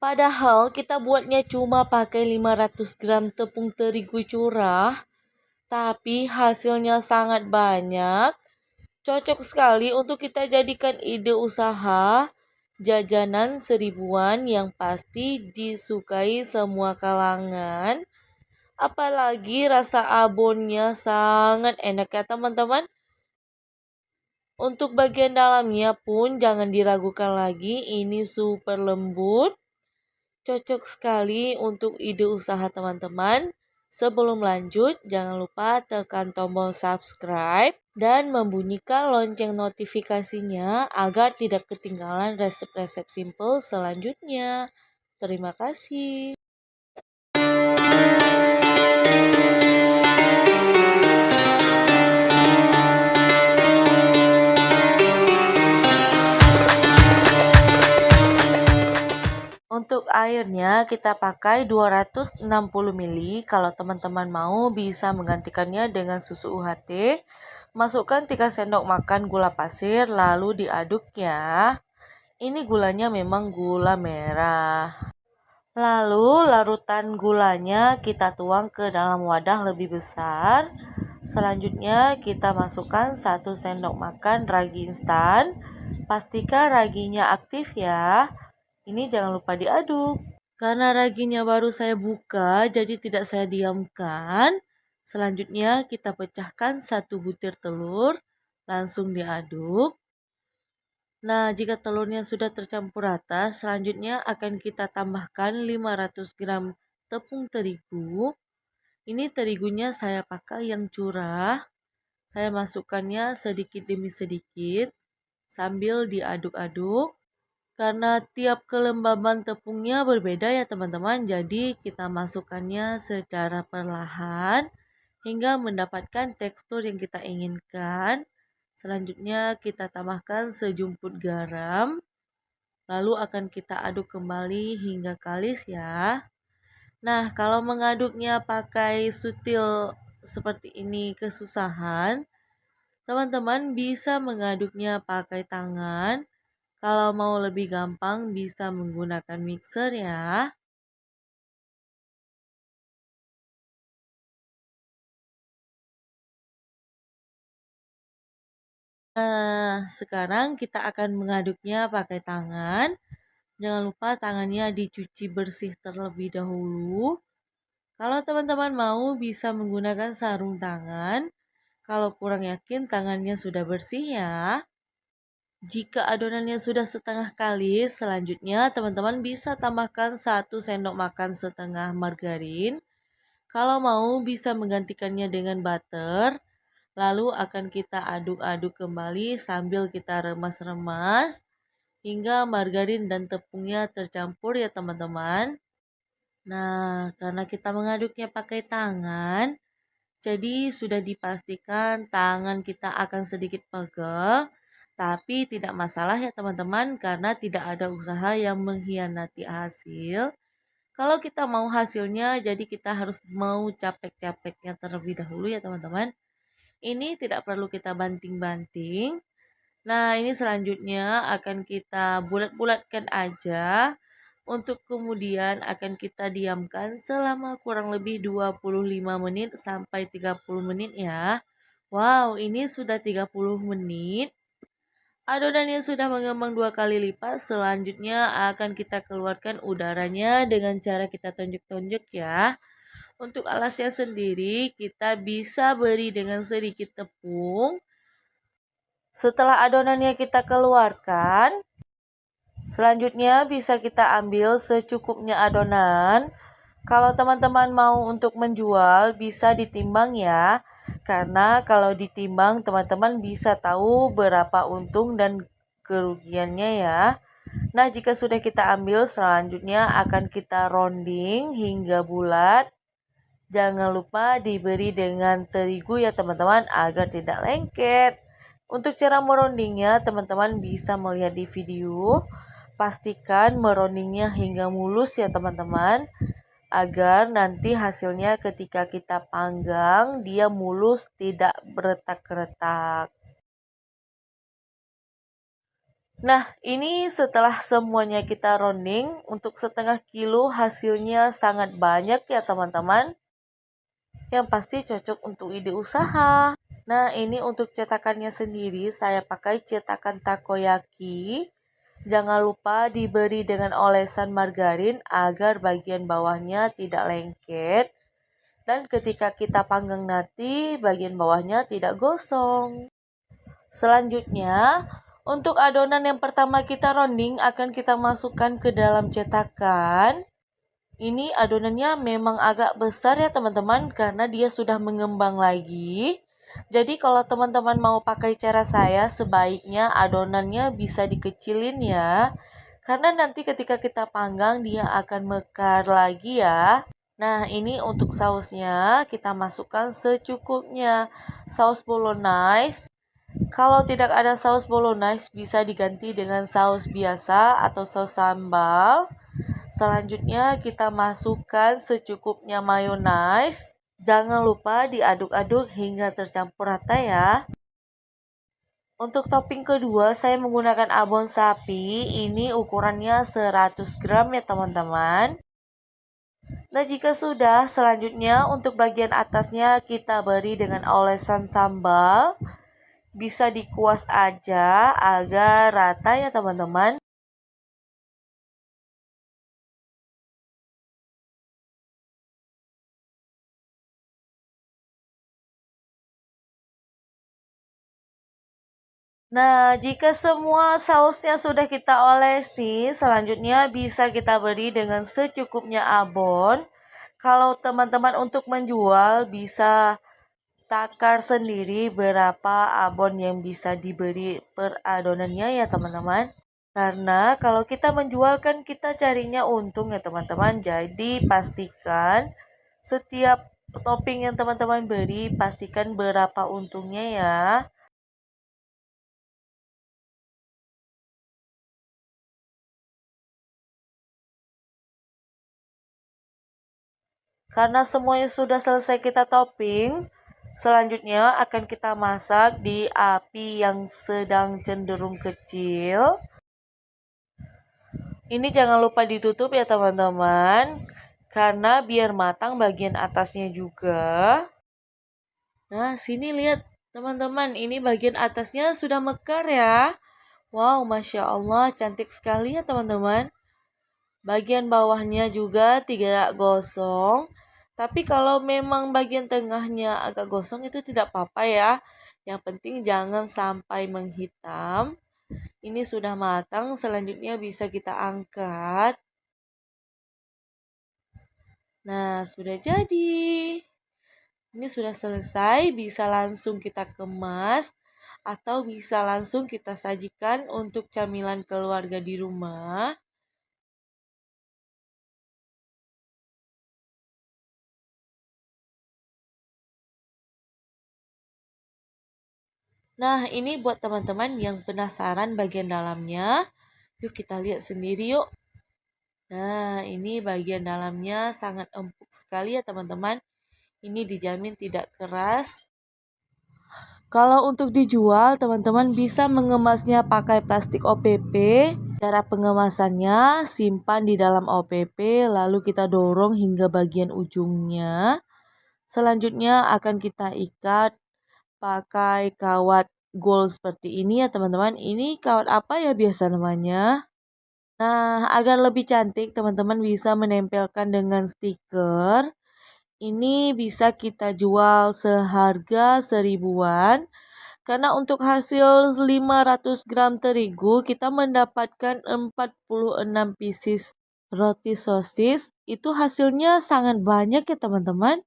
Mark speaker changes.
Speaker 1: Padahal kita buatnya cuma pakai 500 gram tepung terigu curah, tapi hasilnya sangat banyak. Cocok sekali untuk kita jadikan ide usaha jajanan seribuan yang pasti disukai semua kalangan. Apalagi rasa abonnya sangat enak ya teman-teman. Untuk bagian dalamnya pun jangan diragukan lagi, ini super lembut. Cocok sekali untuk ide usaha teman-teman. Sebelum lanjut, jangan lupa tekan tombol subscribe dan membunyikan lonceng notifikasinya agar tidak ketinggalan resep-resep simple selanjutnya. Terima kasih. Untuk airnya kita pakai 260 ml. Kalau teman-teman mau bisa menggantikannya dengan susu UHT. Masukkan 3 sendok makan gula pasir lalu diaduk ya. Ini gulanya memang gula merah. Lalu larutan gulanya kita tuang ke dalam wadah lebih besar. Selanjutnya kita masukkan 1 sendok makan ragi instan. Pastikan raginya aktif ya. Ini jangan lupa diaduk. Karena raginya baru saya buka, jadi tidak saya diamkan. Selanjutnya kita pecahkan 1 butir telur, langsung diaduk. Nah, jika telurnya sudah tercampur rata, selanjutnya akan kita tambahkan 500 gram tepung terigu. Ini terigunya saya pakai yang curah. Saya masukkannya sedikit demi sedikit sambil diaduk-aduk. Karena tiap kelembaban tepungnya berbeda ya teman-teman, jadi kita masukkannya secara perlahan hingga mendapatkan tekstur yang kita inginkan. Selanjutnya kita tambahkan sejumput garam, lalu akan kita aduk kembali hingga kalis ya. Nah, kalau mengaduknya pakai sutil seperti ini kesusahan, teman-teman bisa mengaduknya pakai tangan. Kalau mau lebih gampang bisa menggunakan mixer ya. Nah, sekarang kita akan mengaduknya pakai tangan. Jangan lupa tangannya dicuci bersih terlebih dahulu. Kalau teman-teman mau bisa menggunakan sarung tangan. Kalau kurang yakin tangannya sudah bersih ya. Jika adonannya sudah setengah kali, selanjutnya teman-teman bisa tambahkan 1 sendok makan setengah margarin. Kalau mau bisa menggantikannya dengan butter. Lalu akan kita aduk-aduk kembali sambil kita remas-remas hingga margarin dan tepungnya tercampur ya teman-teman. Nah, karena kita mengaduknya pakai tangan, jadi sudah dipastikan tangan kita akan sedikit pegel, tapi tidak masalah ya teman-teman karena tidak ada usaha yang mengkhianati hasil. Kalau kita mau hasilnya, jadi kita harus mau capek-capeknya terlebih dahulu ya teman-teman. Ini tidak perlu kita banting-banting. Nah, ini selanjutnya akan kita bulat-bulatkan aja. Untuk kemudian akan kita diamkan selama kurang lebih 25 menit sampai 30 menit ya. Wow, ini sudah 30 menit. Adonannya sudah mengembang 2 kali lipat. Selanjutnya akan kita keluarkan udaranya dengan cara kita tonjok-tonjok ya. Untuk alasnya sendiri kita bisa beri dengan sedikit tepung. Setelah adonannya kita keluarkan, selanjutnya bisa kita ambil secukupnya adonan. Kalau teman-teman mau untuk menjual bisa ditimbang ya. Karena kalau ditimbang teman-teman bisa tahu berapa untung dan kerugiannya ya. Nah, jika sudah kita ambil selanjutnya akan kita rounding hingga bulat. Jangan lupa diberi dengan terigu ya teman-teman agar tidak lengket. Untuk cara merondingnya teman-teman bisa melihat di video. Pastikan merondingnya hingga mulus ya teman-teman. Agar nanti hasilnya ketika kita panggang dia mulus tidak beretak-retak. Nah, ini setelah semuanya kita rounding, untuk setengah kilo hasilnya sangat banyak ya teman-teman. Yang pasti cocok untuk ide usaha. Nah, ini untuk cetakannya sendiri saya pakai cetakan takoyaki. Jangan lupa diberi dengan olesan margarin agar bagian bawahnya tidak lengket. Dan ketika kita panggang nanti, bagian bawahnya tidak gosong. Selanjutnya, untuk adonan yang pertama kita rounding akan kita masukkan ke dalam cetakan. Ini adonannya memang agak besar ya teman-teman karena dia sudah mengembang lagi. Jadi kalau teman-teman mau pakai cara saya, sebaiknya adonannya bisa dikecilin ya. Karena nanti ketika kita panggang dia akan mekar lagi ya. Nah, ini untuk sausnya kita masukkan secukupnya. Saus bolognese. Kalau tidak ada saus bolognese bisa diganti dengan saus biasa atau saus sambal. Selanjutnya kita masukkan secukupnya mayonaise. Jangan lupa diaduk-aduk hingga tercampur rata ya. Untuk topping kedua saya menggunakan abon sapi. Ini ukurannya 100 gram ya teman-teman. Nah jika sudah, selanjutnya untuk bagian atasnya kita beri dengan olesan sambal. Bisa dikuas aja agar rata ya teman-teman. Nah, jika semua sausnya sudah kita olesi, selanjutnya bisa kita beri dengan secukupnya abon. Kalau teman-teman untuk menjual bisa takar sendiri berapa abon yang bisa diberi per adonannya ya teman-teman. Karena kalau kita menjual kan kita carinya untung ya teman-teman. Jadi pastikan setiap topping yang teman-teman beri pastikan berapa untungnya ya. Karena semuanya sudah selesai kita topping, selanjutnya akan kita masak di api yang sedang cenderung kecil. Ini jangan lupa ditutup ya teman-teman, karena biar matang bagian atasnya juga. Nah, sini lihat teman-teman, ini bagian atasnya sudah mekar ya. Wow, Masya Allah, cantik sekali ya teman-teman. Bagian bawahnya juga tidak gosong. Tapi kalau memang bagian tengahnya agak gosong itu tidak apa-apa ya. Yang penting jangan sampai menghitam. Ini sudah matang, selanjutnya bisa kita angkat. Nah, sudah jadi. Ini sudah selesai, bisa langsung kita kemas atau bisa langsung kita sajikan untuk camilan keluarga di rumah. Nah, ini buat teman-teman yang penasaran bagian dalamnya. Yuk kita lihat sendiri yuk. Nah, ini bagian dalamnya sangat empuk sekali ya teman-teman. Ini dijamin tidak keras. Kalau untuk dijual, teman-teman bisa mengemasnya pakai plastik OPP. Cara pengemasannya, simpan di dalam OPP, lalu kita dorong hingga bagian ujungnya. Selanjutnya akan kita ikat pakai kawat gold seperti ini ya teman-teman. Ini kawat apa ya biasa namanya? Nah, agar lebih cantik teman-teman bisa menempelkan dengan stiker. Ini bisa kita jual seharga 1000-an. Karena untuk hasil 500 gram terigu kita mendapatkan 46 pieces roti sosis. Itu hasilnya sangat banyak ya teman-teman.